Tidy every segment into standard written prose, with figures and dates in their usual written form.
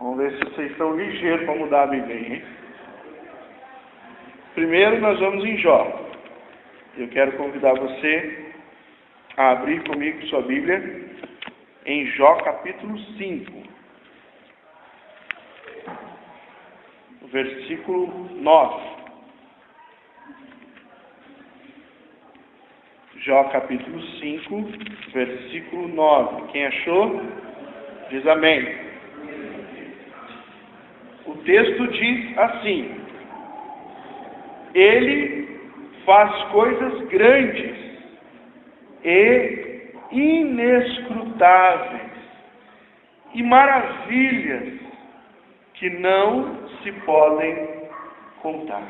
Vamos ver se vocês estão ligeiros para mudar a Bíblia, hein? Primeiro nós vamos em Jó. Eu quero convidar você a abrir comigo sua Bíblia em Jó capítulo 5. Versículo 9. Jó capítulo 5, versículo 9. Quem achou? Diz amém. O texto diz assim: Ele faz coisas grandes e inescrutáveis e maravilhas que não se podem contar.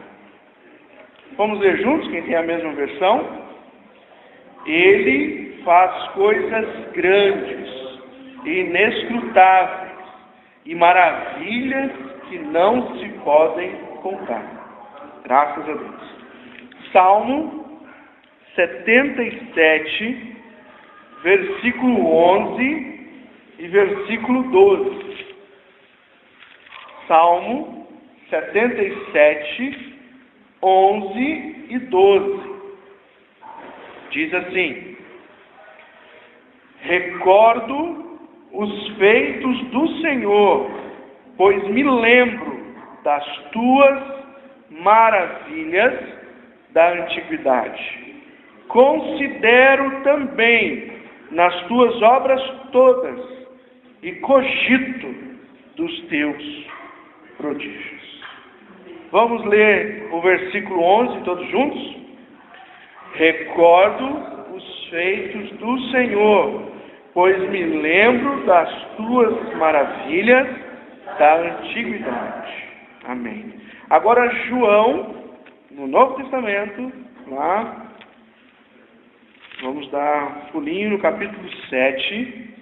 Vamos ler juntos, quem tem a mesma versão? Ele faz coisas grandes e inescrutáveis e maravilhas que não se podem contar. Graças a Deus. Salmo 77, versículo 11 e versículo 12. Salmo 77, 11 e 12. Diz assim: Recordo os feitos do Senhor, pois me lembro das tuas maravilhas da antiguidade. Considero também nas tuas obras todas e cogito dos teus prodígios. Vamos ler o versículo 11 todos juntos? Recordo os feitos do Senhor, pois me lembro das tuas maravilhas da antiguidade. Amém. Agora João, no Novo Testamento, lá, vamos dar um pulinho no capítulo 7,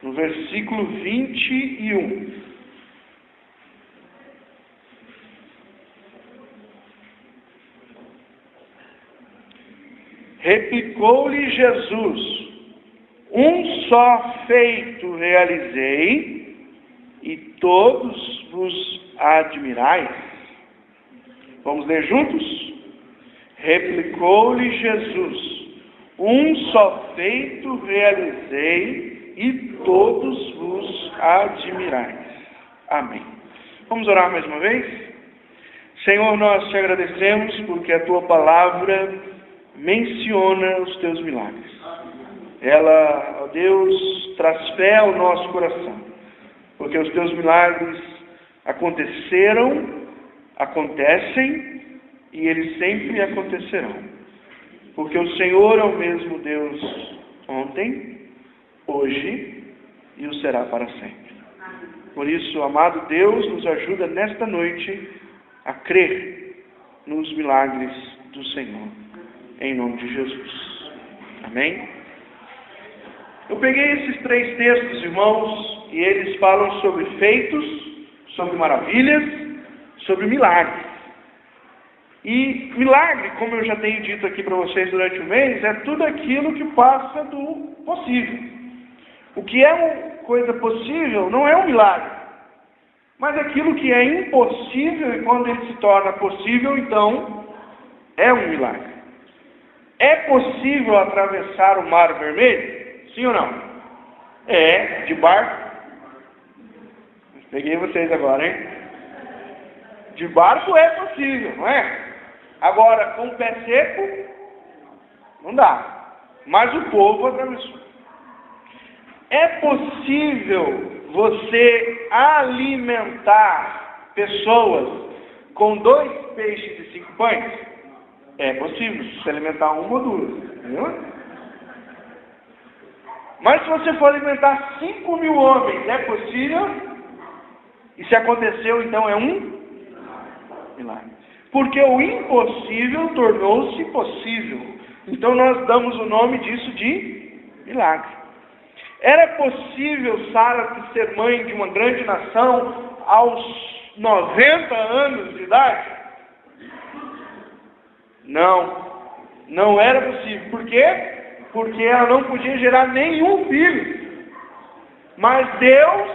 no versículo 21. Replicou-lhe Jesus: Um só feito realizei, e todos vos admirais. Vamos ler juntos? Replicou-lhe Jesus: Um só feito realizei, e todos vos admirais. Amém. Vamos orar mais uma vez? Senhor, nós te agradecemos porque a tua palavra menciona os teus milagres. Ela, ó Deus, traz fé ao nosso coração, porque os teus milagres aconteceram, acontecem e eles sempre acontecerão, porque o Senhor é o mesmo Deus ontem, hoje e o será para sempre. Por isso, amado Deus, nos ajuda nesta noite a crer nos milagres do Senhor. Em nome de Jesus. Amém? Eu peguei esses 3 textos, irmãos, e eles falam sobre feitos, sobre maravilhas, sobre milagres. E milagre, como eu já tenho dito aqui para vocês durante o mês, é tudo aquilo que passa do possível. O que é uma coisa possível não é um milagre. Mas aquilo que é impossível, e quando ele se torna possível, então é um milagre. É possível atravessar o Mar Vermelho? Sim ou não? É, de barco. Peguei vocês agora, hein? De barco é possível, não é? Agora, com o pé seco, não dá. Mas o povo atravessou. É possível você alimentar pessoas com 2 peixes e 5 pães? É possível, se alimentar 1 ou 2, entendeu? Mas se você for alimentar 5.000 homens, é possível? E se aconteceu, então é um milagre. Porque o impossível tornou-se possível. Então nós damos o nome disso de milagre. Era possível Sara ser mãe de uma grande nação aos 90 anos de idade? Não era possível. Por quê? Porque ela não podia gerar nenhum filho. Mas Deus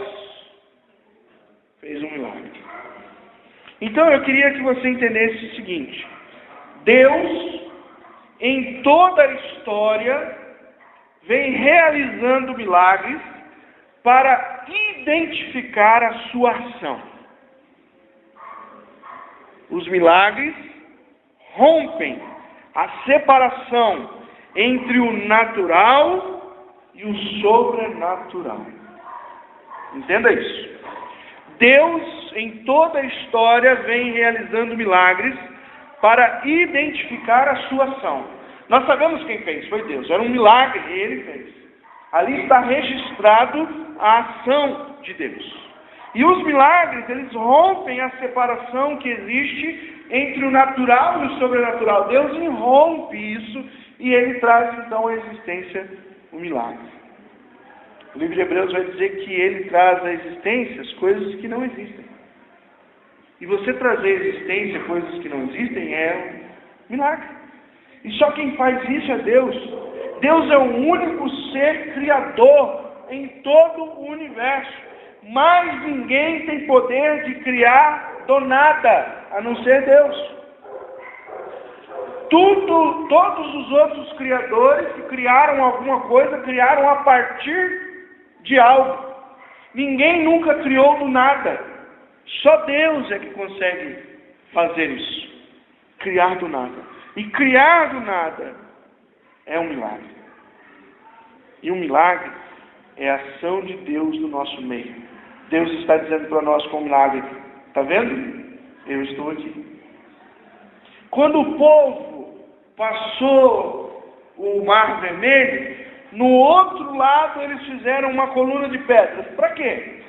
fez um milagre. Então eu queria que você entendesse o seguinte: Deus, em toda a história, vem realizando milagres para identificar a sua ação. Os milagres rompem a separação entre o natural e o sobrenatural. Entenda isso. Deus, em toda a história, vem realizando milagres para identificar a sua ação. Nós sabemos quem fez, foi Deus. Era um milagre e Ele fez. Ali está registrado a ação de Deus. E os milagres, eles rompem a separação que existe entre o natural e o sobrenatural. Deus irrompe isso e Ele traz então à existência o milagre. O livro de Hebreus vai dizer que Ele traz à existência as coisas que não existem. E você trazer à existência coisas que não existem é um milagre. E só quem faz isso é Deus. Deus é o único ser criador em todo o universo. Mas ninguém tem poder de criar do nada, a não ser Deus. Todos os outros criadores que criaram alguma coisa, criaram a partir de algo. Ninguém nunca criou do nada. Só Deus é que consegue fazer isso. Criar do nada. E criar do nada é um milagre. E um milagre é a ação de Deus no nosso meio. Deus está dizendo para nós com um milagre: está vendo? Eu estou aqui. Quando o povo passou o Mar Vermelho, no outro lado eles fizeram uma coluna de pedras. Para quê?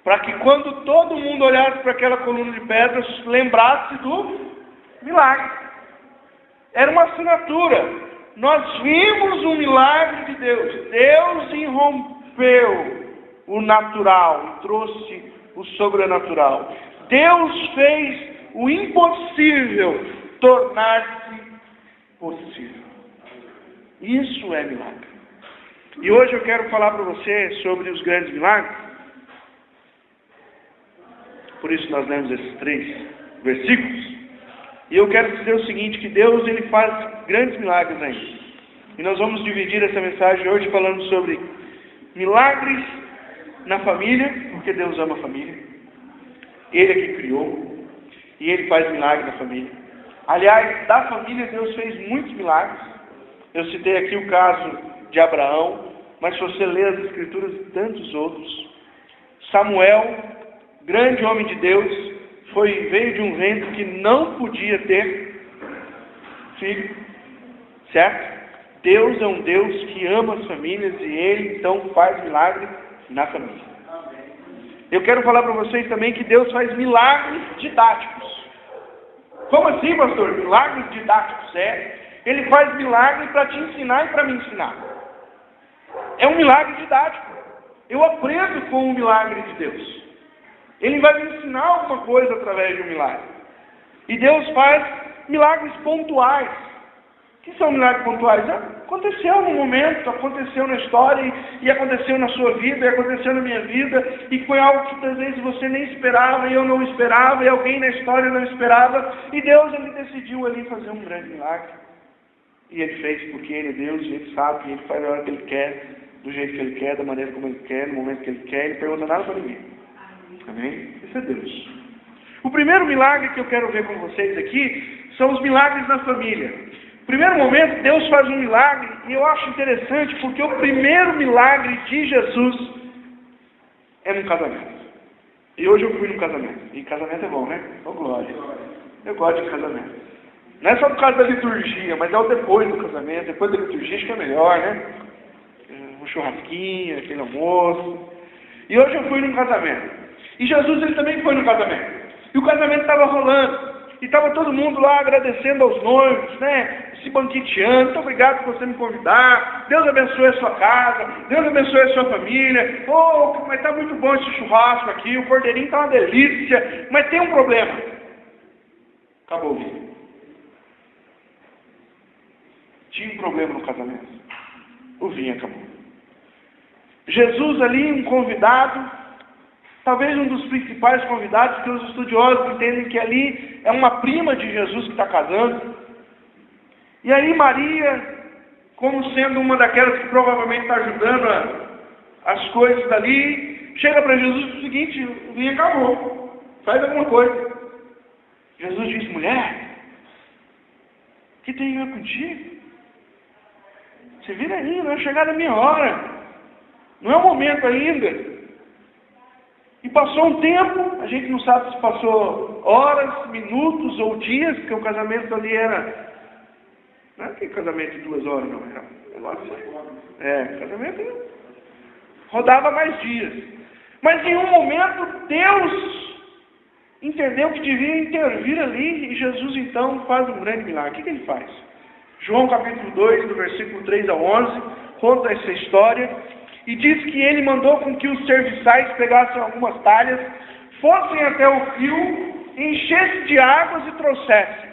Para que quando todo mundo olhasse para aquela coluna de pedras, lembrasse do milagre. Era uma assinatura. Nós vimos um milagre de Deus. Deus irrompeu o natural e trouxe o sobrenatural. Deus fez o impossível tornar-se possível. Isso é milagre. E hoje eu quero falar para você sobre os grandes milagres. Por isso nós lemos esses 3 versículos. E eu quero dizer o seguinte, que Deus ele faz grandes milagres ainda. E nós vamos dividir essa mensagem hoje falando sobre milagres na família, porque Deus ama a família. Ele é que criou. E Ele faz milagre na família. Aliás, da família Deus fez muitos milagres. Eu citei aqui o caso de Abraão, mas se você ler as Escrituras, tantos outros. Samuel, grande homem de Deus, veio de um ventre que não podia ter filho, certo? Deus é um Deus que ama as famílias e Ele então faz milagre na família. Eu quero falar para vocês também que Deus faz milagres didáticos. Como assim, pastor? Milagres didáticos? Ele faz milagre para te ensinar e para me ensinar. É um milagre didático. Eu aprendo com o milagre de Deus. Ele vai me ensinar alguma coisa através de um milagre. E Deus faz milagres pontuais. O que são milagres pontuais? Aconteceu no momento, aconteceu na história, e aconteceu na sua vida, e aconteceu na minha vida, e foi algo que às vezes você nem esperava, e eu não esperava, e alguém na história não esperava, e Deus ele decidiu ali fazer um grande milagre. E Ele fez porque Ele é Deus, e Ele sabe, e Ele faz a hora que Ele quer, do jeito que Ele quer, da maneira como Ele quer, no momento que Ele quer, Ele não pergunta nada para ninguém. Amém? Isso é Deus. O primeiro milagre que eu quero ver com vocês aqui são os milagres na família. No primeiro momento, Deus faz um milagre, e eu acho interessante, porque o primeiro milagre de Jesus é no casamento. E hoje eu fui no casamento. E casamento é bom, né? Oh, glória. Eu gosto de casamento. Não é só por causa da liturgia, mas é o depois do casamento. Depois da liturgia acho que é melhor, né? Um churrasquinho, aquele almoço. E hoje eu fui num casamento. E Jesus ele também foi no casamento. E o casamento estava rolando. E estava todo mundo lá agradecendo aos noivos, né? Se banqueteando. Muito obrigado por você me convidar. Deus abençoe a sua casa. Deus abençoe a sua família. Oh, mas está muito bom esse churrasco aqui. O cordeirinho está uma delícia. Mas tem um problema. Acabou o vinho. Tinha um problema no casamento. O vinho acabou. Jesus ali, um convidado, talvez um dos principais convidados, que os estudiosos entendem que ali é uma prima de Jesus que está casando. E aí Maria, como sendo uma daquelas que provavelmente está ajudando as coisas dali, chega para Jesus e diz o seguinte: o vinho acabou, faz alguma coisa. Jesus diz: mulher, o que tem a ver contigo? Você vira aí, não é chegada a minha hora, não é o momento ainda. E passou um tempo, a gente não sabe se passou horas, minutos ou dias, porque o casamento ali era... Não é que casamento de 2 horas, não. Era um negócio... casamento rodava mais dias. Mas em um momento, Deus entendeu que devia intervir ali, e Jesus então faz um grande milagre. O que ele faz? João capítulo 2, do versículo 3 ao 11, conta essa história, e diz que ele mandou com que os serviçais pegassem algumas talhas, fossem até o rio, enchessem de águas e trouxessem.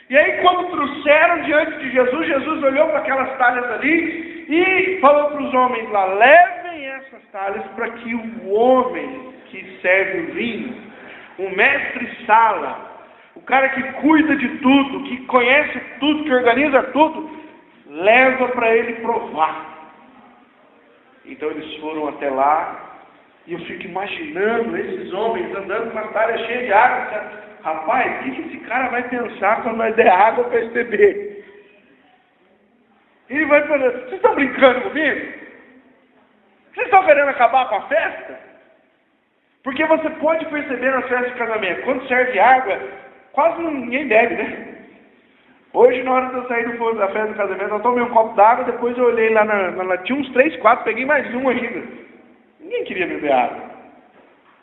E aí quando trouxeram diante de Jesus, Jesus olhou para aquelas talhas ali e falou para os homens lá: levem essas talhas para que o homem que serve o vinho, o mestre-sala, o cara que cuida de tudo, que conhece tudo, que organiza tudo, leva para ele provar. Então eles foram até lá, e eu fico imaginando esses homens andando com uma talha cheia de água. Rapaz, o que esse cara vai pensar quando nós der água para ele beber? Ele vai pensar: vocês estão brincando comigo? Vocês estão querendo acabar com a festa? Porque você pode perceber nas festas de casamento, quando serve água, quase ninguém bebe, né? Hoje, na hora de eu sair da festa do casamento, eu tomei um copo d'água, depois eu olhei lá tinha uns 3, 4, peguei mais um ainda. Ninguém queria beber água.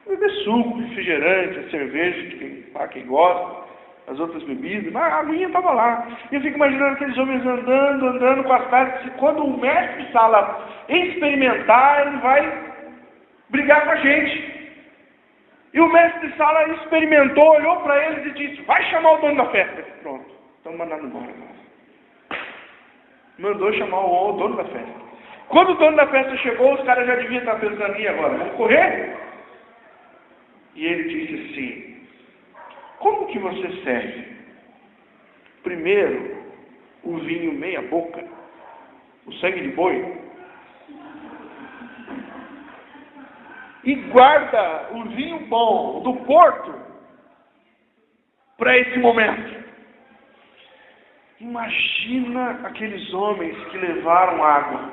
Beber suco, refrigerante, cerveja, para quem gosta, as outras bebidas, mas a aguinha estava lá. E eu fico imaginando aqueles homens andando com as talhas, que quando o mestre sala experimentar, ele vai brigar com a gente. E o mestre sala experimentou, olhou para eles e disse: vai chamar o dono da festa. Pronto. Estão mandando embora. Mandou chamar o dono da festa. Quando o dono da festa chegou, os caras já deviam estar pensando: e agora? Vamos correr? E ele disse assim: como que você serve? Primeiro, o vinho meia boca, o sangue de boi, e guarda o vinho bom do porto para esse momento. Imagina aqueles homens que levaram água,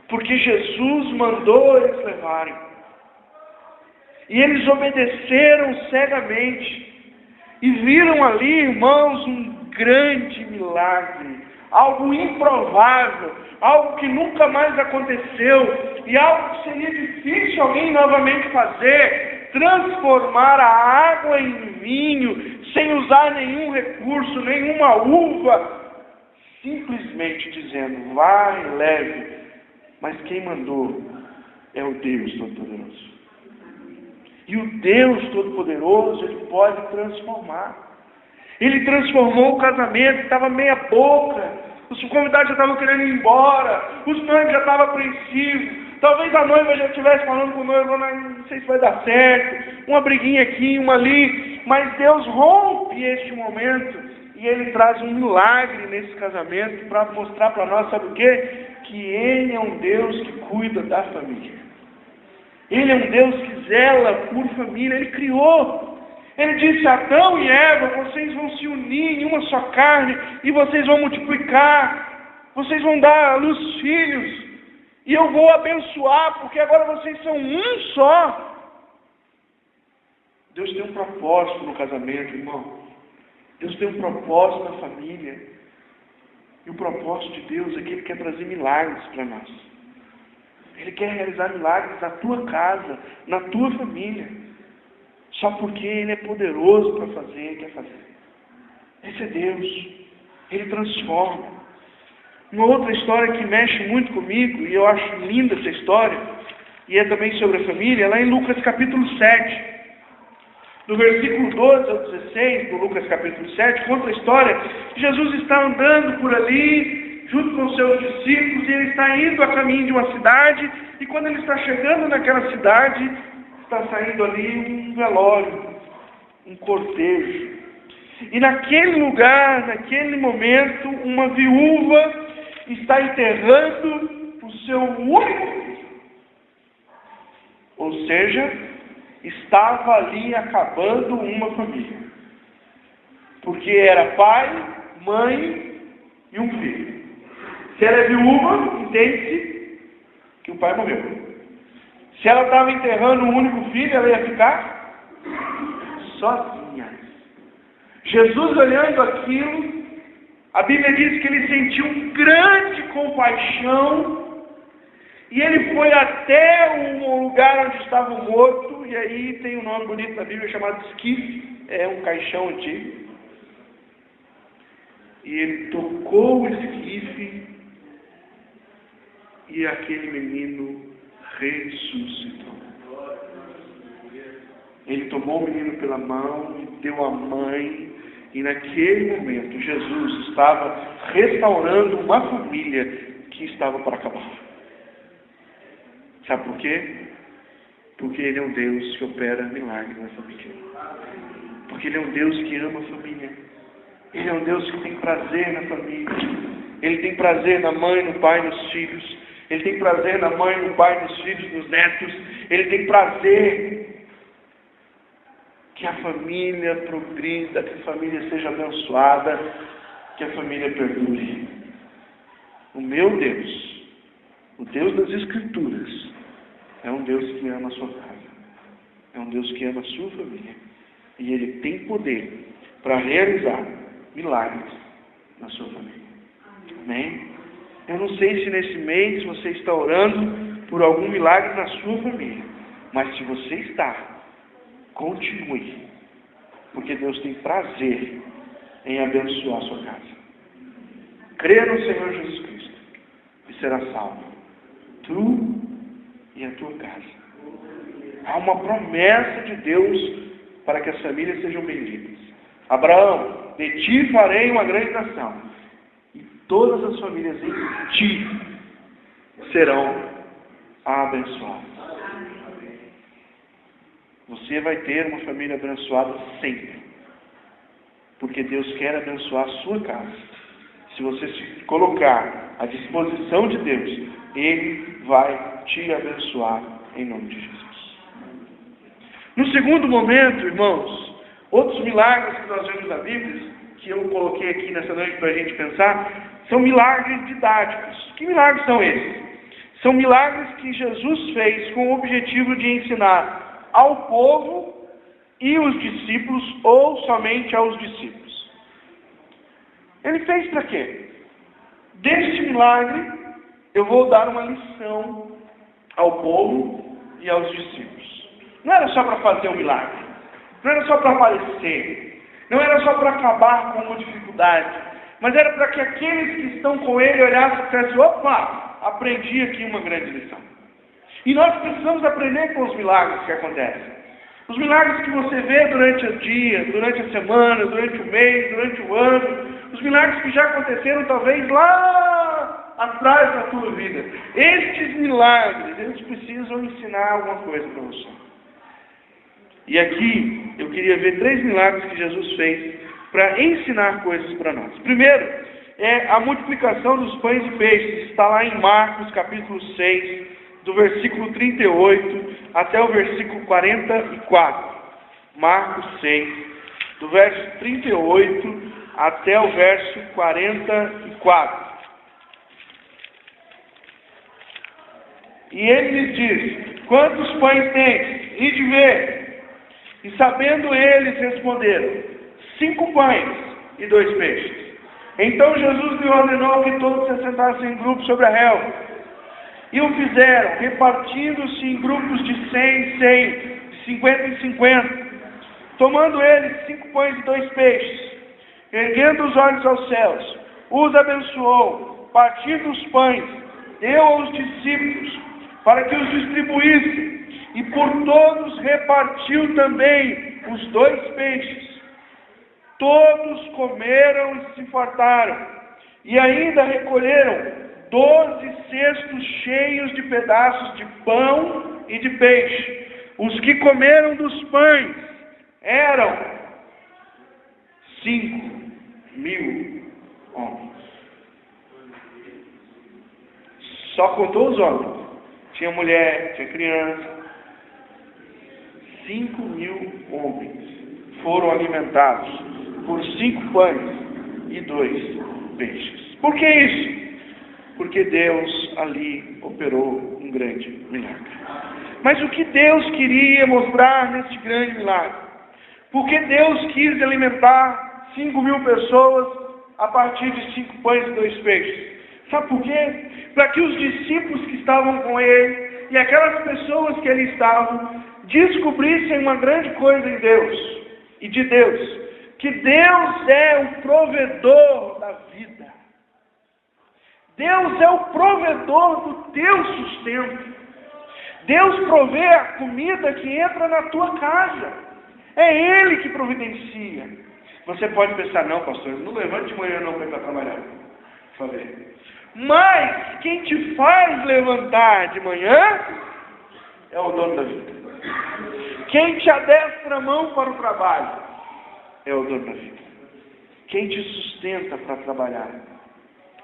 porque Jesus mandou eles levarem, e eles obedeceram cegamente, e viram ali, irmãos, um grande milagre, algo improvável, algo que nunca mais aconteceu, e algo que seria difícil alguém novamente fazer: transformar a água em vinho, sem usar nenhum recurso, nenhuma uva, simplesmente dizendo: vai, leve. Mas quem mandou é o Deus Todo-Poderoso. E o Deus Todo-Poderoso, Ele pode transformar. Ele transformou o casamento, estava meia boca, os convidados já estavam querendo ir embora, os noivos já estavam apreensivos, talvez a noiva já estivesse falando com o noivo: não sei se vai dar certo, uma briguinha aqui, uma ali, mas Deus rompe este momento, e Ele traz um milagre nesse casamento, para mostrar para nós, sabe o quê? Que Ele é um Deus que cuida da família. Ele é um Deus que zela por família. Ele criou. Ele disse a Adão e Eva: vocês vão se unir em uma só carne, e vocês vão multiplicar, vocês vão dar à luz filhos, e eu vou abençoar, porque agora vocês são um só. Deus tem um propósito no casamento, irmão. Deus tem um propósito na família. E o propósito de Deus é que Ele quer trazer milagres para nós. Ele quer realizar milagres na tua casa, na tua família. Só porque Ele é poderoso para fazer, Ele quer fazer. Esse é Deus. Ele transforma. Uma outra história que mexe muito comigo, e eu acho linda essa história, e é também sobre a família, lá em Lucas capítulo 7. No versículo 12 ao 16, do Lucas capítulo 7, conta a história: Jesus está andando por ali, junto com seus discípulos, e ele está indo a caminho de uma cidade, e quando ele está chegando naquela cidade, está saindo ali um velório, um cortejo. E naquele lugar, naquele momento, uma viúva está enterrando o seu único filho. Ou seja, estava ali acabando uma família. Porque era pai, mãe e um filho. Se ela é viúva, entende-se que o pai morreu. Se ela estava enterrando um único filho, ela ia ficar sozinha. Jesus, olhando aquilo, a Bíblia diz que ele sentiu grande compaixão, e ele foi até um lugar onde estava o morto, e aí tem um nome bonito na Bíblia chamado esquife, é um caixão antigo. E ele tocou o esquife, e aquele menino ressuscitou. Ele tomou o menino pela mão e deu à mãe, e naquele momento Jesus estava restaurando uma família que estava para acabar. Sabe por quê? Porque Ele é um Deus que opera milagres na família. Porque Ele é um Deus que ama a família. Ele é um Deus que tem prazer na família. Ele tem prazer na mãe, no pai, nos filhos. Ele tem prazer na mãe, no pai, nos filhos, nos netos. Ele tem prazer que a família progrida, que a família seja abençoada, que a família perdure. O meu Deus, o Deus das Escrituras, é um Deus que ama a sua casa. É um Deus que ama a sua família. E Ele tem poder para realizar milagres na sua família. Amém? Eu não sei se nesse mês você está orando por algum milagre na sua família. Mas se você está, continue. Porque Deus tem prazer em abençoar a sua casa. Creia no Senhor Jesus Cristo e será salvo. Tu e a tua casa. Há uma promessa de Deus para que as famílias sejam benditas. Abraão, de ti farei uma grande nação. E todas as famílias em ti serão abençoadas. Você vai ter uma família abençoada sempre. Porque Deus quer abençoar a sua casa. Se você se colocar à disposição de Deus, Ele vai te abençoar em nome de Jesus. No segundo momento, irmãos, outros milagres que nós vemos na Bíblia, que eu coloquei aqui nessa noite para a gente pensar, são milagres didáticos. Que milagres são esses? São milagres que Jesus fez com o objetivo de ensinar ao povo e os discípulos, ou somente aos discípulos. Ele fez para quê? Deste milagre, eu vou dar uma lição ao povo e aos discípulos. Não era só para fazer um milagre, não era só para aparecer, não era só para acabar com uma dificuldade, mas era para que aqueles que estão com ele olhassem e dissessem: opa, aprendi aqui uma grande lição. E nós precisamos aprender com os milagres que acontecem. Os milagres que você vê durante o dia, durante a semana, durante o mês, durante o ano. Os milagres que já aconteceram talvez lá atrás da tua vida. Estes milagres, eles precisam ensinar alguma coisa para você. E aqui eu queria ver 3 milagres que Jesus fez para ensinar coisas para nós. Primeiro, é a multiplicação dos pães e peixes. Está lá em Marcos capítulo 6, do versículo 38 até o versículo 44. Marcos 6, do verso 38 até o verso 44. E ele lhes diz: quantos pães tens? Ide ver. E sabendo eles, responderam: 5 pães e 2 peixes. Então Jesus lhe ordenou que todos se assentassem em grupos sobre a relva. E o fizeram, repartindo-se em grupos de 100 em 100, de 50 em 50. Tomando eles 5 pães e 2 peixes, erguendo os olhos aos céus, os abençoou, partindo os pães, deu aos discípulos, para que os distribuíssem, e por todos repartiu também os 2 peixes. Todos comeram e se fartaram, E ainda recolheram 12 cestos cheios de pedaços de pão e de peixe. Os que comeram dos pães eram 5.000 homens. Só contou os homens. Tinha mulher, tinha criança. 5.000 homens foram alimentados por 5 pães e 2 peixes. Por que isso? Porque Deus ali operou um grande milagre. Mas o que Deus queria mostrar nesse grande milagre? Porque Deus quis alimentar 5.000 pessoas a partir de 5 pães e 2 peixes. Sabe por quê? Para que os discípulos que estavam com ele e aquelas pessoas que ali estavam descobrissem uma grande coisa em Deus e de Deus. Que Deus é o provedor da vida. Deus é o provedor do teu sustento. Deus provê a comida que entra na tua casa. É Ele que providencia. Você pode pensar, não, pastor, não levante de manhã não para ir para trabalhar. Falei. Mas quem te faz levantar de manhã é o dono da vida. Quem te adestra a mão para o trabalho é o dono da vida. Quem te sustenta para trabalhar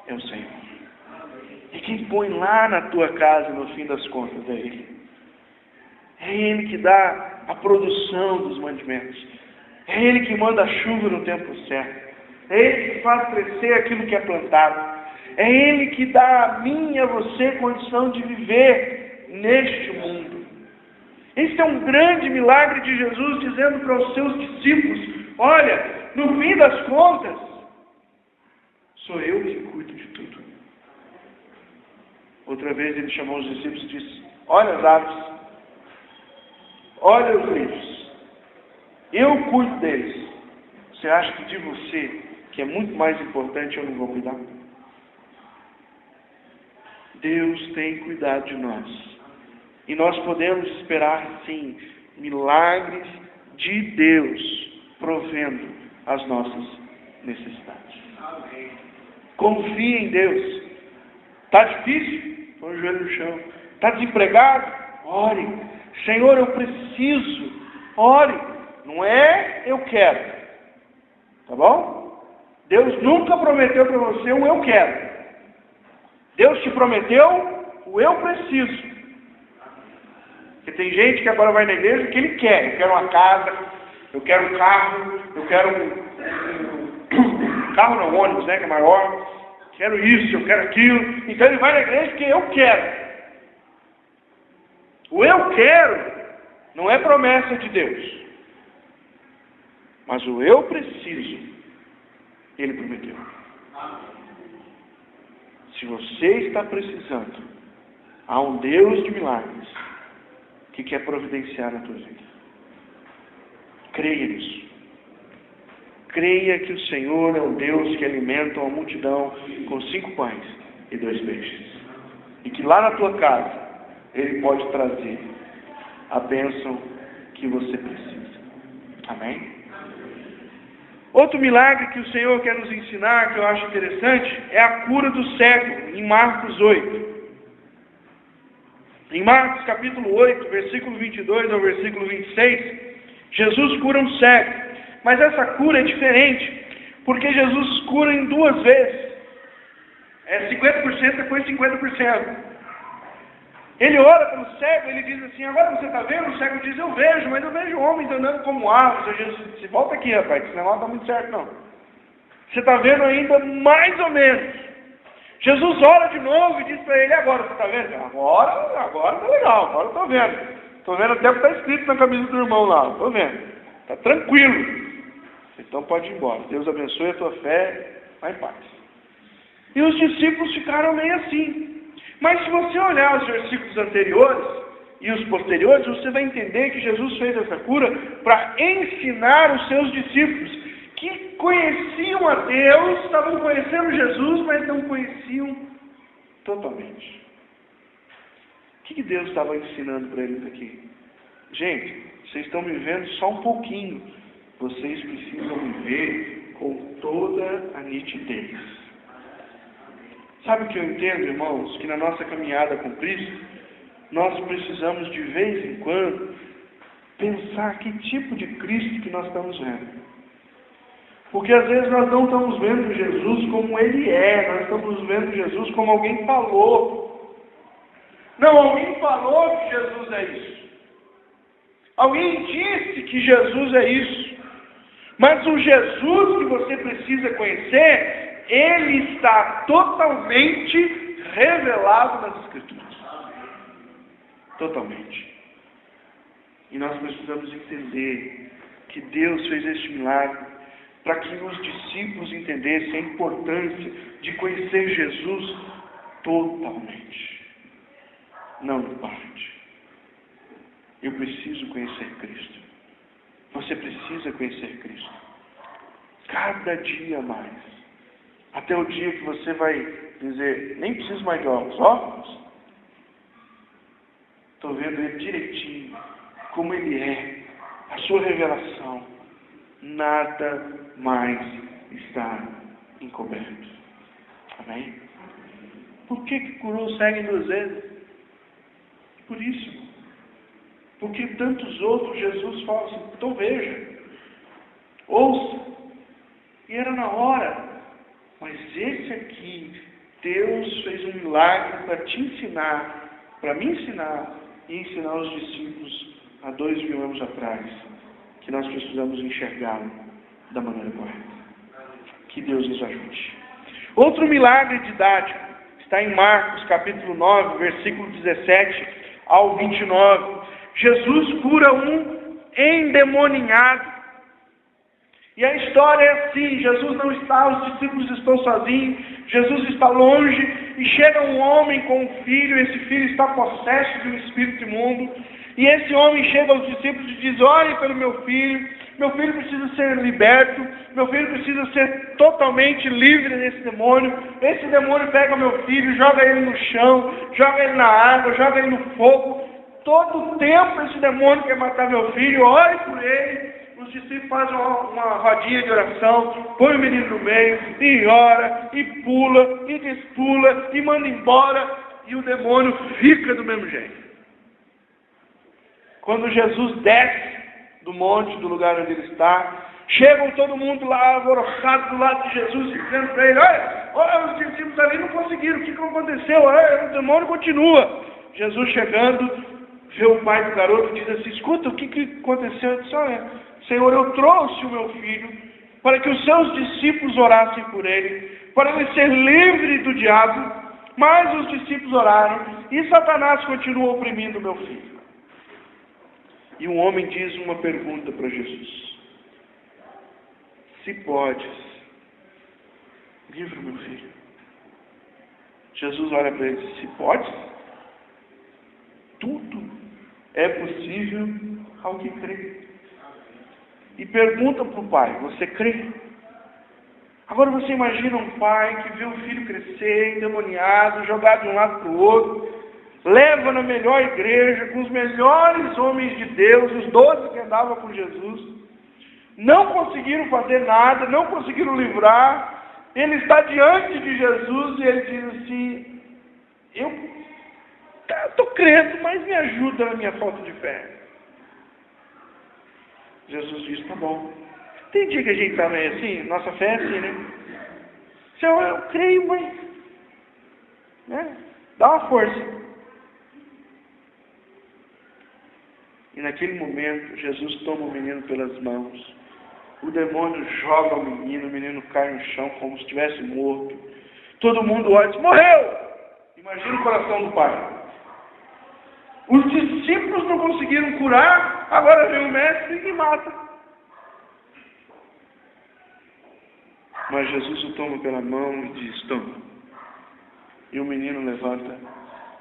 é o Senhor. E quem põe lá na tua casa, no fim das contas, é Ele. É Ele que dá a produção dos mantimentos. É Ele que manda a chuva no tempo certo. É Ele que faz crescer aquilo que é plantado. É Ele que dá a mim e a você condição de viver neste mundo. Este é um grande milagre de Jesus dizendo para os seus discípulos, olha, no fim das contas, sou eu que cuido de tudo. Outra vez ele chamou os discípulos e disse, olha as aves, olha os livros, eu cuido deles. Você acha que de você, que é muito mais importante, eu não vou cuidar? Deus tem cuidado de nós. E nós podemos esperar, sim, milagres de Deus provendo as nossas necessidades. Amém. Confie em Deus. Está difícil? Põe o joelho no chão. Está desempregado? Ore. Senhor, eu preciso. Ore. Não é eu quero. Tá bom? Deus nunca prometeu para você um eu quero. Deus te prometeu o eu preciso. Porque tem gente que agora vai na igreja que ele quer. Eu quero uma casa, eu quero um carro, eu quero um carro não, ônibus, né, que é maior. Quero isso, eu quero aquilo. Então ele vai na igreja porque eu quero. O eu quero não é promessa de Deus. Mas o eu preciso, Ele prometeu. Se você está precisando, há um Deus de milagres que quer providenciar a tua vida. Creia nisso. Creia que o Senhor é o Deus que alimenta uma multidão com 5 pães e 2 peixes. E que lá na tua casa, Ele pode trazer a bênção que você precisa. Amém? Outro milagre que o Senhor quer nos ensinar, que eu acho interessante, é a cura do cego, em Marcos 8. Em Marcos capítulo 8, versículo 22 ao versículo 26, Jesus cura um cego. Mas essa cura é diferente, porque Jesus cura em 2 vezes. É 50%, depois 50%. Ele ora pelo cego, ele diz assim, agora você está vendo? O cego diz, eu vejo, mas eu vejo homens andando como árvores. Jesus disse, volta aqui, rapaz, esse negócio não está muito certo, não. Você está vendo ainda mais ou menos. Jesus ora de novo e diz para ele, agora você está vendo? Agora está legal, agora eu estou vendo. Estou vendo até o que está escrito na camisa do irmão lá, estou vendo. Está tranquilo. Então pode ir embora. Deus abençoe a tua fé, vai em paz. E os discípulos ficaram meio assim. Mas se você olhar os versículos anteriores e os posteriores, você vai entender que Jesus fez essa cura para ensinar os seus discípulos, que conheciam a Deus, estavam conhecendo Jesus, mas não conheciam totalmente. O que Deus estava ensinando para eles aqui? Gente, vocês estão me vendo só um pouquinho. Vocês precisam me ver com toda a nitidez. Sabe o que eu entendo, irmãos? Que na nossa caminhada com Cristo, nós precisamos de vez em quando pensar que tipo de Cristo que nós estamos vendo. Porque às vezes nós não estamos vendo Jesus como Ele é, nós estamos vendo Jesus como alguém falou. Não, alguém falou que Jesus é isso. Alguém disse que Jesus é isso. Mas o Jesus que você precisa conhecer, Ele está totalmente revelado nas Escrituras. Totalmente. E nós precisamos entender que Deus fez este milagre para que os discípulos entendessem a importância de conhecer Jesus totalmente. Não em parte. Eu preciso conhecer Cristo. Você precisa conhecer Cristo. Cada dia mais. Até o dia que você vai dizer, nem preciso mais de óculos. Óculos? Estou vendo Ele direitinho, como Ele é, a sua revelação. Nada mais está encoberto. Amém? Por que curou o cego em 2 vezes? Por isso. Porque tantos outros Jesus fala assim, então veja, ouça. E era na hora. Mas esse aqui, Deus fez um milagre para te ensinar, para me ensinar e ensinar os discípulos há 2000 anos atrás, que nós precisamos enxergá-lo da maneira correta. Que Deus nos ajude. Outro milagre didático está em Marcos, capítulo 9, versículo 17 ao 29. Jesus cura um endemoniado. E a história é assim, Jesus não está, os discípulos estão sozinhos, Jesus está longe, e chega um homem com um filho, esse filho está possesso de um espírito imundo, e esse homem chega aos discípulos e diz, olhem pelo meu filho precisa ser liberto, meu filho precisa ser totalmente livre desse demônio, esse demônio pega meu filho, joga ele no chão, joga ele na água, joga ele no fogo, todo o tempo esse demônio quer matar meu filho, ore por ele. Os discípulos fazem uma rodinha de oração, põe o menino no meio, e ora, e pula, e despula, e manda embora, e o demônio fica do mesmo jeito. Quando Jesus desce do monte, do lugar onde ele está, chegam todo mundo lá, alvoroçado do lado de Jesus, dizendo para ele, olha, os discípulos ali não conseguiram, o que aconteceu? O demônio continua. Jesus chegando, vê o pai do garoto e diz assim, escuta, o que aconteceu? Ele diz, olha, Senhor, eu trouxe o meu filho para que os seus discípulos orassem por ele, para ele ser livre do diabo, mas os discípulos oraram e Satanás continua oprimindo o meu filho. E um homem diz uma pergunta para Jesus. Se podes, livra o meu filho. Jesus olha para ele e diz, se podes? Tudo é possível ao que crê. E pergunta para o pai, você crê? Agora você imagina um pai que vê o filho crescer, endemoniado, jogado de um lado para o outro, leva na melhor igreja, com os melhores homens de Deus, os 12 que andavam com Jesus, não conseguiram fazer nada, não conseguiram livrar, ele está diante de Jesus e ele diz assim, eu estou crendo, mas me ajuda na minha falta de fé. Jesus diz, tá bom. Tem dia que a gente está meio assim, nossa fé é assim, né? Senhor, eu creio, mas... né? Dá uma força. E naquele momento, Jesus toma o menino pelas mãos. O demônio joga o menino cai no chão como se estivesse morto. Todo mundo olha e diz, morreu! Imagina o coração do pai. Os discípulos não conseguiram curar, agora vem o mestre e mata. Mas Jesus o toma pela mão e diz, toma. E o menino levanta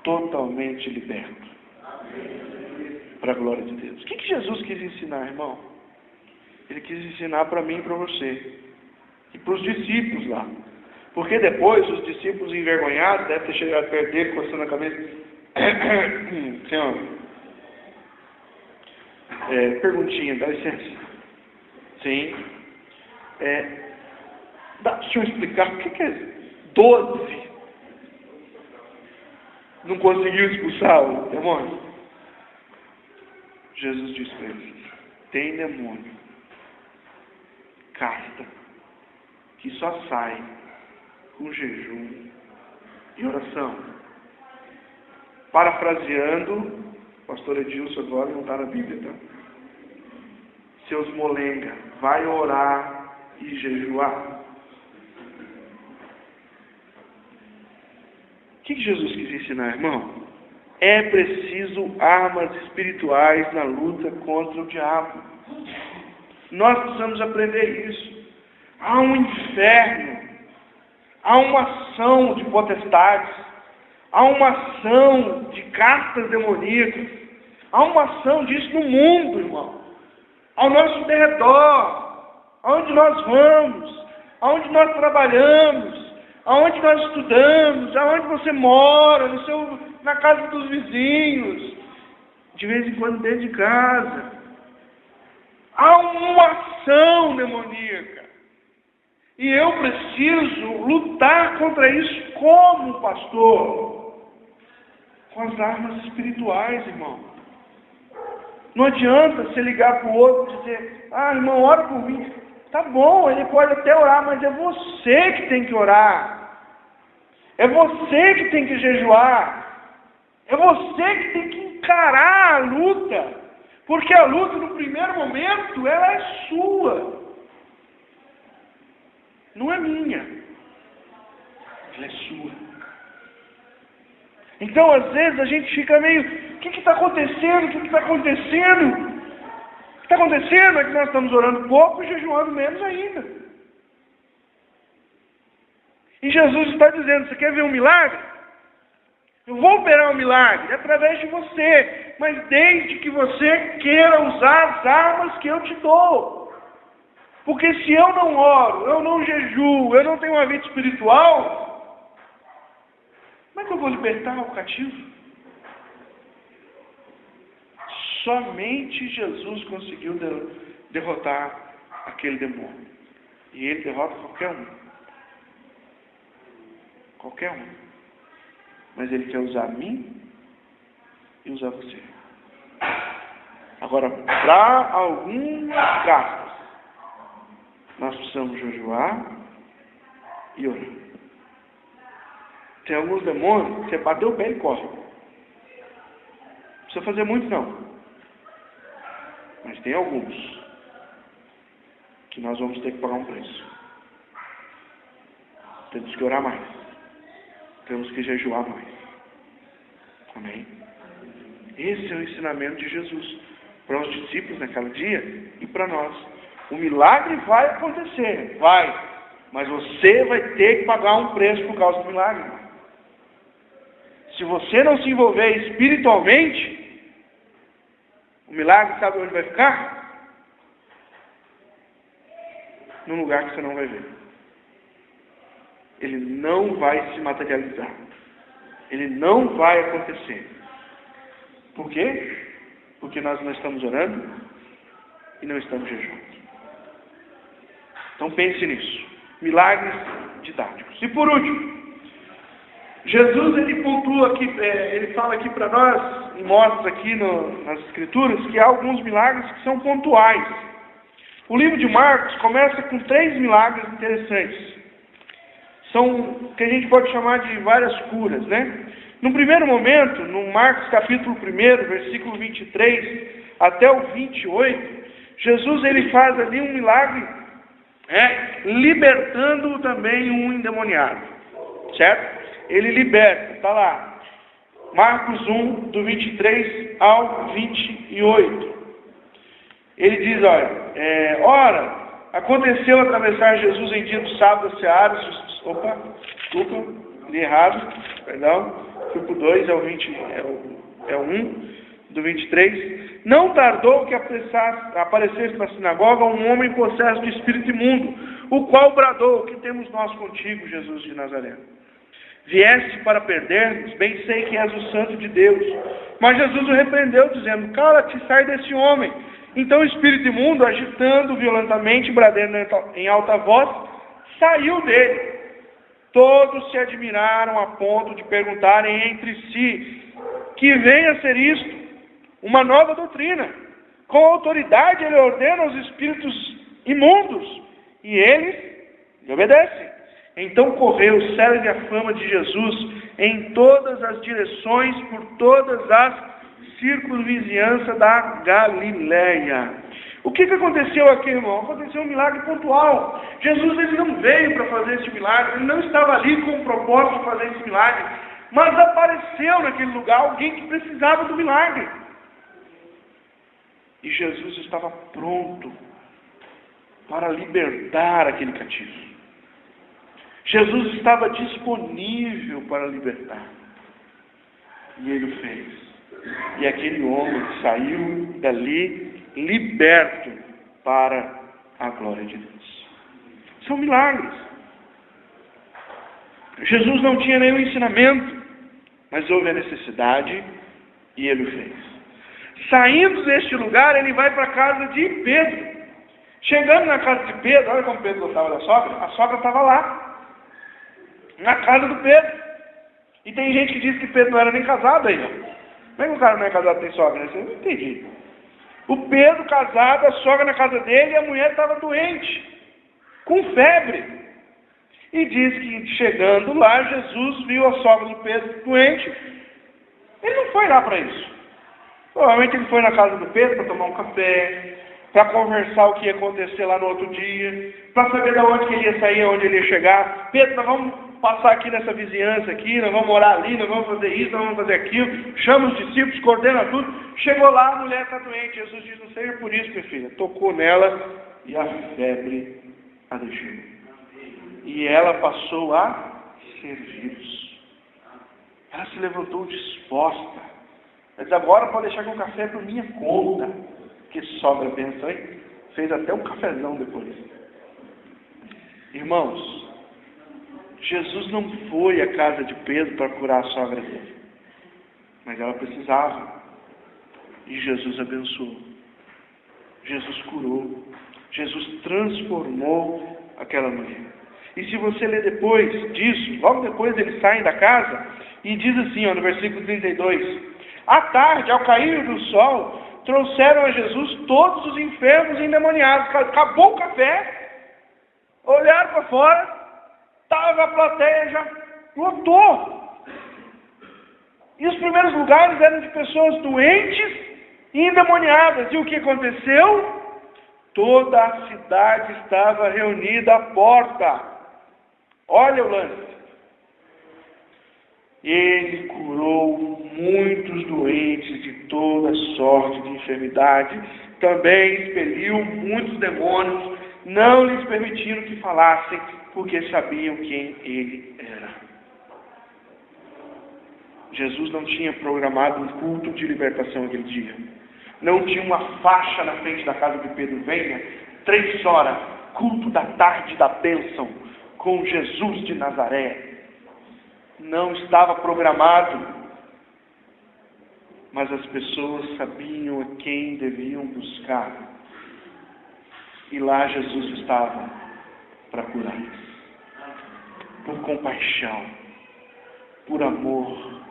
totalmente liberto. Para a glória de Deus. O que Jesus quis ensinar, irmão? Ele quis ensinar para mim e para você. E para os discípulos lá. Porque depois os discípulos envergonhados devem ter chegado perto dele, coçando a cabeça. Senhor, perguntinha, dá licença. Sim. Dá para o senhor explicar o que é 12 não conseguiu expulsar o demônio? Jesus disse para eles: tem demônio, casta, que só sai com jejum e oração. Parafraseando, pastor Edilson agora não está na Bíblia, tá? Seus molenga, vai orar e jejuar. O que Jesus quis ensinar, irmão? É preciso armas espirituais na luta contra o diabo. Nós precisamos aprender isso. Há um inferno, há uma ação de potestades, há uma ação de castas demoníacas, há uma ação disso no mundo, irmão. Ao nosso derredor, aonde nós vamos, aonde nós trabalhamos, aonde nós estudamos, aonde você mora, na casa dos vizinhos, de vez em quando dentro de casa. Há uma ação demoníaca. E eu preciso lutar contra isso como pastor, com as armas espirituais, irmão. Não adianta você ligar para o outro e dizer: ah, irmão, ora por mim. Tá bom, ele pode até orar, mas é você que tem que orar. É você que tem que jejuar. É você que tem que encarar a luta. Porque a luta, no primeiro momento, ela é sua. Não é minha. Ela é sua. Então, às vezes, a gente fica meio: o que está acontecendo? O que está acontecendo? O que está acontecendo é que nós estamos orando pouco e jejuando menos ainda. E Jesus está dizendo: você quer ver um milagre? Eu vou operar um milagre através de você, mas desde que você queira usar as armas que eu te dou. Porque se eu não oro, eu não jejuo, eu não tenho uma vida espiritual, como é que eu vou libertar o cativo? Somente Jesus conseguiu derrotar aquele demônio. E ele derrota qualquer um. Qualquer um. Mas ele quer usar mim e usar você. Agora, para algumas castas, nós precisamos jejuar e orar. Tem alguns demônios que você bateu o pé e corre. Não precisa fazer muito, não. Mas tem alguns que nós vamos ter que pagar um preço. Temos que orar mais. Temos que jejuar mais. Amém? Esse é o ensinamento de Jesus para os discípulos naquele dia e para nós. O milagre vai acontecer, vai. Mas você vai ter que pagar um preço por causa do milagre. Se você não se envolver espiritualmente, o milagre sabe onde vai ficar? Num lugar que você não vai ver. Ele não vai se materializar. Ele não vai acontecer. Por quê? Porque nós não estamos orando e não estamos jejuando. Então pense nisso. Milagres didáticos. E por último, Jesus ele pontua aqui, ele fala aqui para nós, e mostra aqui nas Escrituras, que há alguns milagres que são pontuais. O livro de Marcos começa com 3 milagres interessantes. São o que a gente pode chamar de várias curas, né? No primeiro momento, no Marcos capítulo 1, versículo 23 até o 28, Jesus ele faz ali um milagre, libertando também um endemoniado, certo? Ele liberta, está lá, Marcos 1, do 23 ao 28. Ele diz, olha, ora, aconteceu atravessar Jesus em dia do sábado a seara, desculpa, li errado, perdão, fui para o 2, é o 20, é o 1, do 23. Não tardou que aparecesse na sinagoga um homem possesso de espírito imundo, o qual bradou: que temos nós contigo, Jesus de Nazaré? Vieste para perder-nos, bem sei que és o Santo de Deus. Mas Jesus o repreendeu, dizendo: cala-te, sai desse homem. Então o espírito imundo, agitando violentamente, bradando em alta voz, saiu dele. Todos se admiraram a ponto de perguntarem entre si: que venha a ser isto? Uma nova doutrina. Com autoridade ele ordena aos espíritos imundos, e eles lhe obedecem. Então correu célebre a fama de Jesus em todas as direções, por todas as circunvizinhanças da Galileia. O que aconteceu aqui, irmão? Aconteceu um milagre pontual. Jesus ele não veio para fazer esse milagre, ele não estava ali com o propósito de fazer esse milagre, mas apareceu naquele lugar alguém que precisava do milagre. E Jesus estava pronto para libertar aquele cativo. Jesus estava disponível para libertar. E ele o fez. E aquele homem saiu dali liberto para a glória de Deus. São milagres. Jesus não tinha nenhum ensinamento, mas houve a necessidade e ele o fez. Saindo deste lugar, ele vai para a casa de Pedro. Chegando na casa de Pedro, olha como Pedro gostava da sogra, a sogra estava lá, na casa do Pedro. E tem gente que diz que Pedro não era nem casado ainda. Como é que o cara não é casado e tem sogra? Né? Eu não entendi. O Pedro casado, a sogra na casa dele, e a mulher estava doente, com febre. E diz que chegando lá, Jesus viu a sogra do Pedro doente. Ele não foi lá para isso. Provavelmente ele foi na casa do Pedro para tomar um café, para conversar o que ia acontecer lá no outro dia, para saber de onde que ele ia sair, onde ele ia chegar. Pedro, nós vamos passar aqui nessa vizinhança aqui, nós vamos morar ali, nós vamos fazer isso, nós vamos fazer aquilo. Chama os discípulos, coordena tudo. Chegou lá, a mulher está doente. Jesus diz: não seja por isso, minha filha. Tocou nela e a febre a deixou. E ela passou a servir-os. Ela se levantou disposta. Ela disse: agora pode deixar que o café é por minha conta. Que sogra, pensa, hein? Fez até um cafezão depois. Irmãos, Jesus não foi à casa de Pedro para curar a sogra dele. Mas ela precisava. E Jesus abençoou. Jesus curou. Jesus transformou aquela mulher. E se você ler depois disso, logo depois eles saem da casa, e diz assim, no versículo 32, à tarde, ao cair do sol, trouxeram a Jesus todos os enfermos e endemoniados. Acabou o café, olharam para fora, estava a plateia já lotou. E os primeiros lugares eram de pessoas doentes e endemoniadas. E o que aconteceu? Toda a cidade estava reunida à porta. Olha o lance. Ele curou muitos doentes de toda sorte de enfermidade. Também expeliu muitos demônios. Não lhes permitiram que falassem, porque sabiam quem ele era. Jesus não tinha programado um culto de libertação aquele dia. Não tinha uma faixa na frente da casa de Pedro: venha, 3 horas, culto da tarde da bênção, com Jesus de Nazaré. Não estava programado. Mas as pessoas sabiam a quem deviam buscar. E lá Jesus estava para curá-los. Por compaixão, por amor,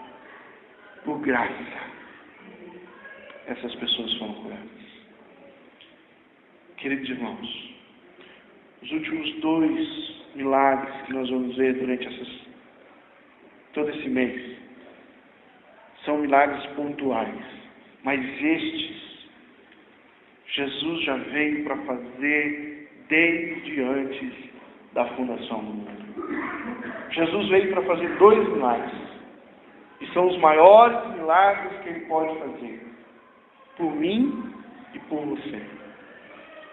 por graça. Essas pessoas foram curadas. Queridos irmãos, os últimos 2 milagres que nós vamos ver durante todo esse mês são milagres pontuais, mas estes Jesus já veio para fazer desde antes da fundação do mundo. Jesus veio para fazer 2 milagres, e são os maiores milagres que ele pode fazer, por mim e por você.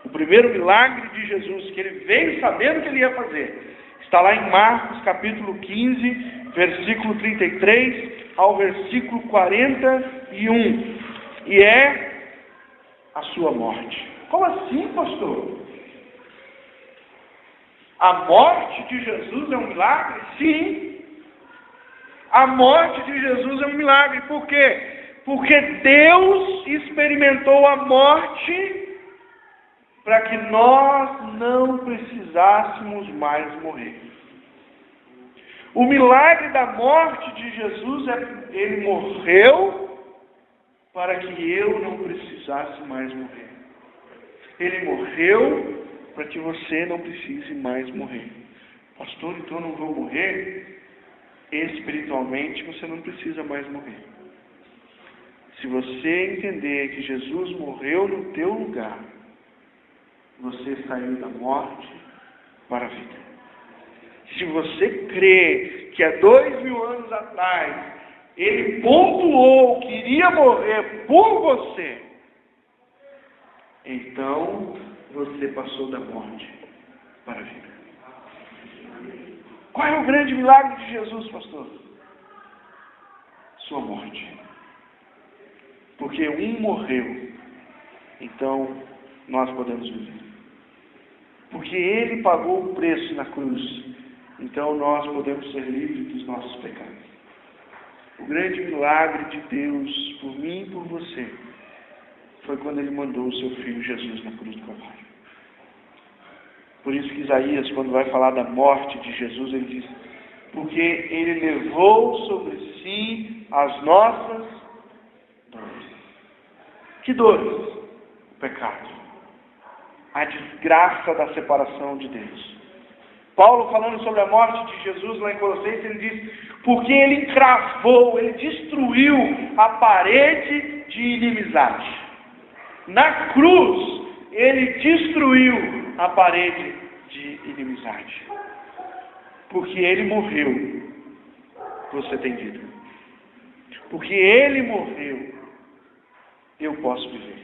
O primeiro milagre de Jesus, que ele veio sabendo o que ele ia fazer, está lá em Marcos capítulo 15, versículo 33 ao versículo 41, e é a sua morte. Como assim, pastor? A morte de Jesus é um milagre? Sim. A morte de Jesus é um milagre. Por quê? Porque Deus experimentou a morte para que nós não precisássemos mais morrer. O milagre da morte de Jesus ele morreu para que eu não precisasse mais morrer. Ele morreu para que você não precise mais morrer. Pastor, então eu não vou morrer? Espiritualmente você não precisa mais morrer. Se você entender que Jesus morreu no teu lugar, você saiu da morte para a vida. Se você crê que há 2000 anos atrás ele pontuou que iria morrer por você, então você passou da morte para a vida. Qual é o grande milagre de Jesus, pastor? Sua morte. Porque um morreu, então nós podemos viver. Porque ele pagou o preço na cruz, então nós podemos ser livres dos nossos pecados. O grande milagre de Deus por mim e por você foi quando ele mandou o seu Filho Jesus na cruz do Calvário. Por isso que Isaías, quando vai falar da morte de Jesus, ele diz: porque ele levou sobre si as nossas dores. Que dores? O pecado. A desgraça da separação de Deus. Paulo, falando sobre a morte de Jesus lá em Colossenses, ele diz: porque ele encravou, ele destruiu a parede de inimizade. Na cruz, ele destruiu a parede de inimizade. Porque ele morreu, você tem vida. Porque ele morreu, eu posso viver.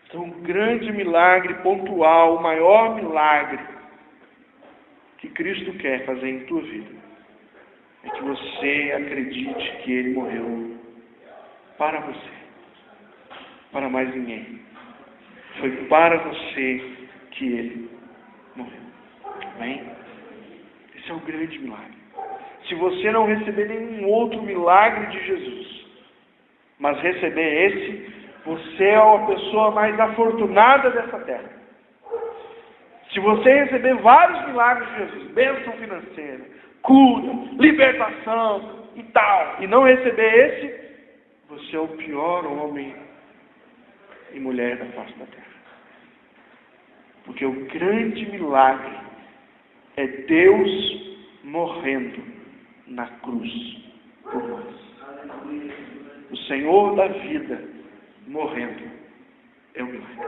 Então, um grande milagre pontual, o maior milagre que Cristo quer fazer em tua vida é que você acredite que ele morreu para você, para mais ninguém. Foi para você que ele morreu. Amém? Esse é o grande milagre. Se você não receber nenhum outro milagre de Jesus, mas receber esse, você é a pessoa mais afortunada dessa terra. Se você receber vários milagres de Jesus, bênção financeira, cura, libertação e tal, e não receber esse, você é o pior homem e mulher da face da terra. Porque o grande milagre é Deus morrendo na cruz por nós. O Senhor da vida morrendo é o milagre.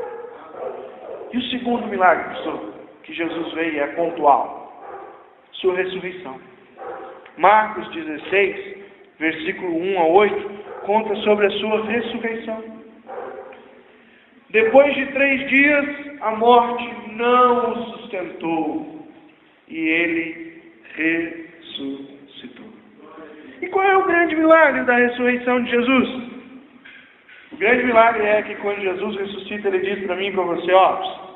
E o segundo milagre, pessoal, que Jesus veio é pontual: sua ressurreição. Marcos 16, versículo 1 a 8, conta sobre a sua ressurreição. Depois de 3 dias, a morte não o sustentou e ele ressuscitou. E qual é o grande milagre da ressurreição de Jesus? O grande milagre é que quando Jesus ressuscita, ele diz para mim e para você: ó,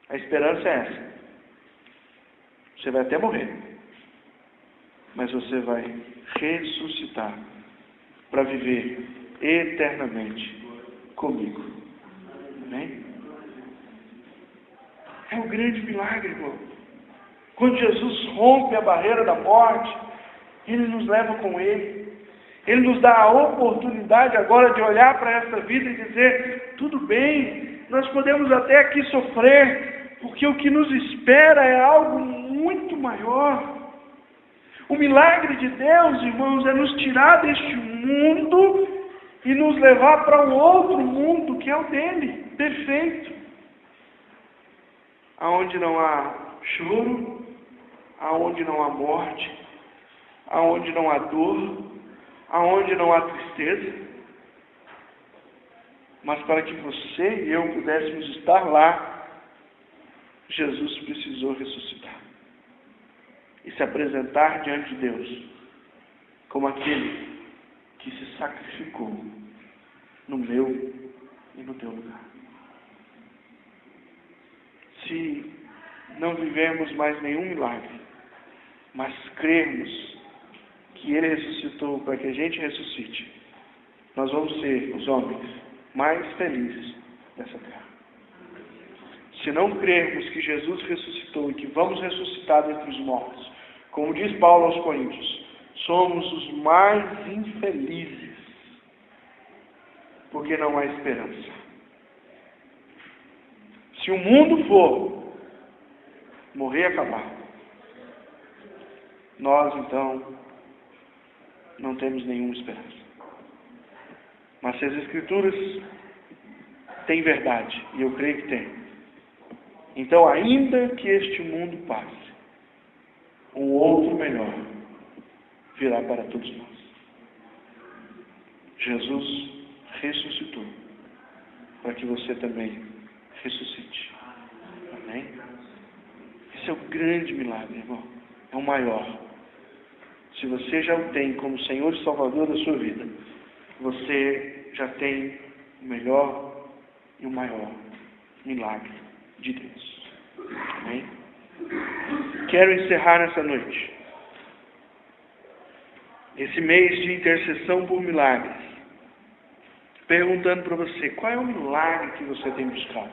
a esperança é essa. Você vai até morrer, mas você vai ressuscitar para viver eternamente comigo. Amém? É o grande milagre, irmão. Quando Jesus rompe a barreira da morte, ele nos leva com ele. Ele nos dá a oportunidade agora de olhar para essa vida e dizer: tudo bem, nós podemos até aqui sofrer, porque o que nos espera é algo muito maior. O milagre de Deus, irmãos, é nos tirar deste mundo e nos levar para um outro mundo, que é o dele, perfeito. Aonde não há choro, aonde não há morte, aonde não há dor, aonde não há tristeza. Mas para que você e eu pudéssemos estar lá, Jesus precisou ressuscitar e se apresentar diante de Deus como aquele que se sacrificou no meu e no teu lugar. Se não vivermos mais nenhum milagre, mas crermos que ele ressuscitou para que a gente ressuscite, nós vamos ser os homens mais felizes dessa terra. Se não crermos que Jesus ressuscitou e que vamos ressuscitar dentre os mortos, Como diz Paulo aos Coríntios, somos os mais infelizes, porque não há esperança. Se o mundo for morrer e acabar, nós então não temos nenhuma esperança. Mas se as Escrituras têm verdade, e eu creio que tem, então ainda que este mundo passe, um outro melhor virá para todos nós. Jesus ressuscitou para que você também ressuscite. Amém? Esse é o grande milagre, irmão. É o maior. Se você já o tem como Senhor e Salvador da sua vida, você já tem o melhor e o maior milagre de Deus. Amém? Quero encerrar nessa noite esse mês de intercessão por milagres, perguntando para você, qual é o milagre que você tem buscado?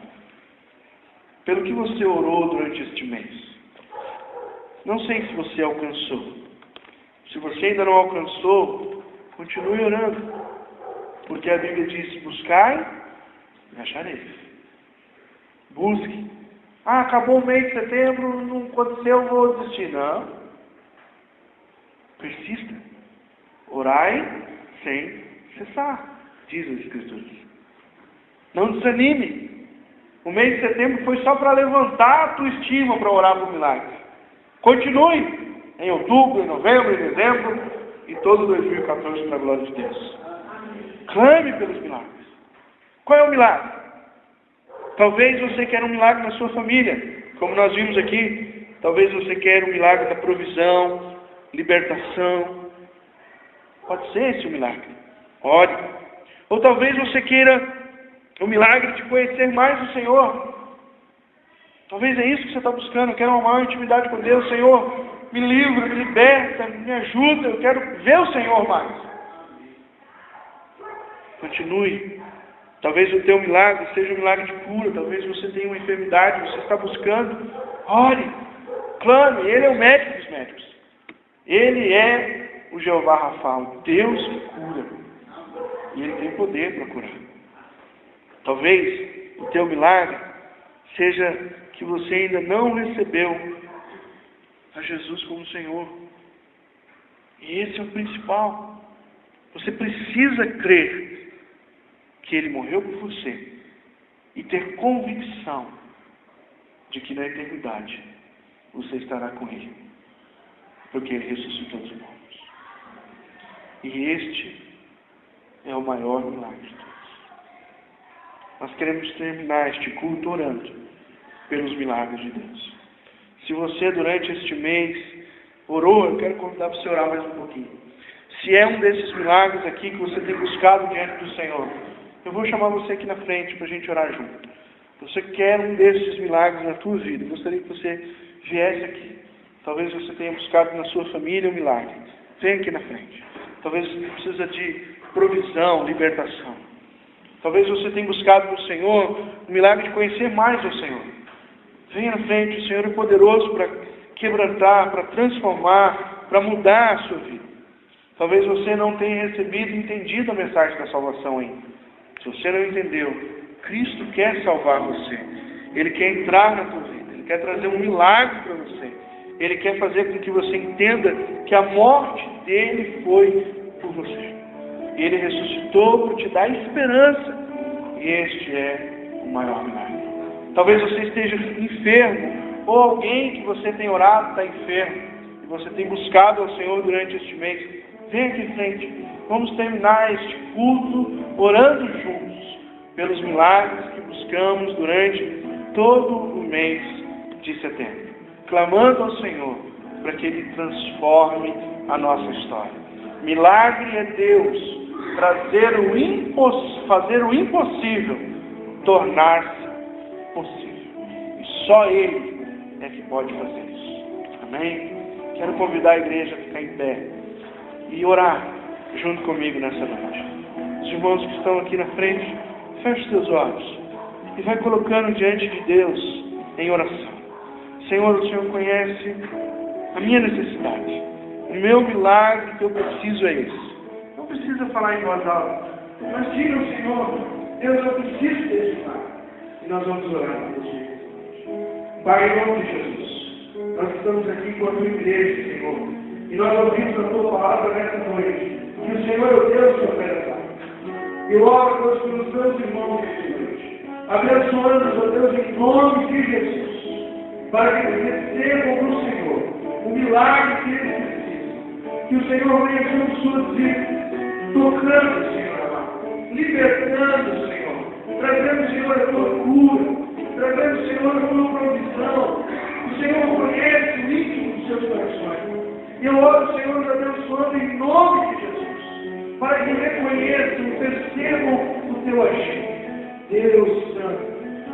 Pelo que você orou durante este mês? Não sei se você alcançou. Se você ainda não alcançou, continue orando. Porque a Bíblia diz, buscai e achareis. Busque. Acabou o mês de setembro, não aconteceu, vou desistir. Não. Persista. Orai sem cessar, diz as Escrituras. Não desanime. O mês de setembro foi só para levantar a tua estima para orar por milagres. Continue em outubro, em novembro, em dezembro e todo 2014 para a glória de Deus. Clame pelos milagres. Qual é o milagre? Talvez você queira um milagre na sua família, como nós vimos aqui. Talvez você queira um milagre da provisão, libertação. Pode ser esse o milagre. Ore. Ou talvez você queira o milagre de conhecer mais o Senhor. Talvez é isso que você está buscando. Eu quero uma maior intimidade com Deus. Senhor, me livra, me liberta, me ajuda. Eu quero ver o Senhor mais. Continue. Talvez o teu milagre seja um milagre de cura. Talvez você tenha uma enfermidade, você está buscando. Ore, clame. Ele é o médico dos médicos. Ele é o Jeová Rafa, o Deus que cura. E Ele tem poder para curar. Talvez o teu milagre seja que você ainda não recebeu a Jesus como Senhor. E esse é o principal. Você precisa crer que Ele morreu por você e ter convicção de que na eternidade você estará com Ele, porque Ele ressuscitou dos mortos. E este é o maior milagre de todos. Nós queremos terminar este culto orando pelos milagres de Deus. Se você durante este mês orou, eu quero convidar para você orar mais um pouquinho. Se é um desses milagres aqui que você tem buscado diante do Senhor, eu vou chamar você aqui na frente para a gente orar junto. Você quer um desses milagres na tua vida, eu gostaria que você viesse aqui. Talvez você tenha buscado na sua família um milagre. Vem aqui na frente. Talvez você precisa de provisão, libertação. Talvez você tenha buscado no Senhor o milagre de conhecer mais o Senhor. Venha na frente, o Senhor é poderoso para quebrantar, para transformar, para mudar a sua vida. Talvez você não tenha recebido e entendido a mensagem da salvação ainda. Se você não entendeu, Cristo quer salvar você. Ele quer entrar na tua vida. Ele quer trazer um milagre para você. Ele quer fazer com que você entenda que a morte dele foi por você. Ele ressuscitou para te dar esperança. E este é o maior milagre. Talvez você esteja enfermo, ou alguém que você tem orado está enfermo, e você tem buscado ao Senhor durante este mês. Vem aqui em frente. Vamos terminar este culto orando juntos pelos milagres que buscamos durante todo o mês de setembro. Clamando ao Senhor para que Ele transforme a nossa história. Milagre é Deus fazer o impossível tornar-se possível. E só Ele é que pode fazer isso. Amém? Quero convidar a igreja a ficar em pé e orar junto comigo nessa noite. Os irmãos que estão aqui na frente, feche os teus olhos e vai colocando diante de Deus em oração. Senhor, o Senhor conhece a minha necessidade, o meu milagre que eu preciso é esse. Não precisa falar em voz alta, mas diga ao Senhor, Deus, eu preciso desse milagre. E nós vamos orar por você. Pai, em nome de Jesus, nós estamos aqui enquanto igreja, Senhor, e nós ouvimos a Tua palavra nessa noite, que o Senhor é o Deus que opera milagres. Eu oro, Deus, pelos meus irmãos nessa noite, abençoando-os, ó Deus, em nome de Jesus, para que eles recebam do Senhor o milagre que eles precisam. Que o Senhor venha com suas vidas, tocando, Senhor amado, libertando, Senhor, trazendo, Senhor, a Tua cura, trazendo, Senhor, a Tua provisão. O Senhor conhece o íntimo dos seus corações. Eu oro, Senhor, abençoando em nome de Jesus, para que reconheçam e percebam o Teu agir. Deus Santo,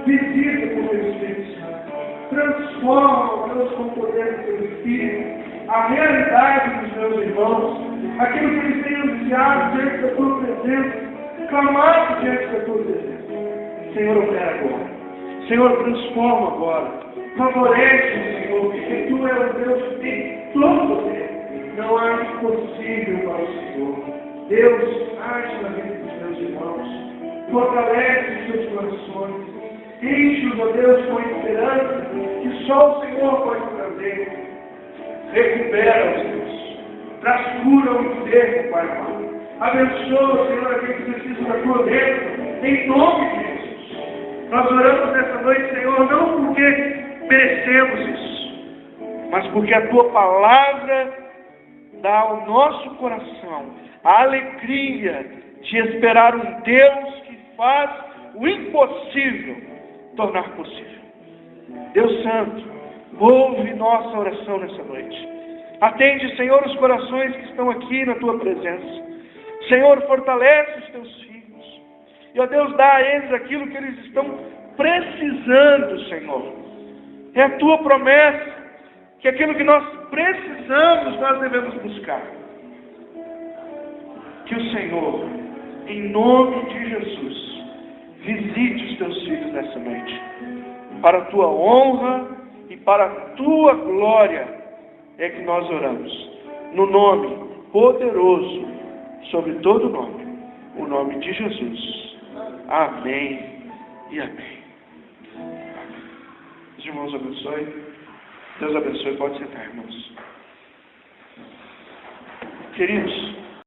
visita com o Teu Espírito Santo, transforma, Deus, com o poder do Teu Espírito, a realidade dos meus irmãos, aquilo que eles têm ansiado diante da Tua presença, clamado diante da Tua presença. Senhor, opera agora. Senhor, transforma agora. Favorece, Senhor, porque Tu és o Deus que tem todo o poder. Não há impossível para o Senhor. Deus, age na vida dos meus irmãos. Fortalece os seus corações. Enche-os, ó Deus, com esperança que só o Senhor pode trazer. Recupera-os, Deus. Traz cura ao enfermo, Pai amado. Abençoa, Senhor, aqueles que precisam da Tua bênção. Em nome de Jesus. Nós oramos nessa noite, Senhor, não porque merecemos isso, mas porque a Tua palavra dá ao nosso coração a alegria de esperar um Deus que faz o impossível tornar possível. Deus Santo, ouve nossa oração nessa noite. Atende, Senhor, os corações que estão aqui na Tua presença. Senhor, fortalece os Teus filhos. E, ó Deus, dá a eles aquilo que eles estão precisando, Senhor. É a Tua promessa, que aquilo que nós precisamos, nós devemos buscar. Que o Senhor, em nome de Jesus, visite os Teus filhos nessa noite. Para a Tua honra e para a Tua glória é que nós oramos. No nome poderoso, sobre todo nome, o nome de Jesus. Amém e amém. Os irmãos abençoe. Deus abençoe. Pode sentar, irmãos. Queridos,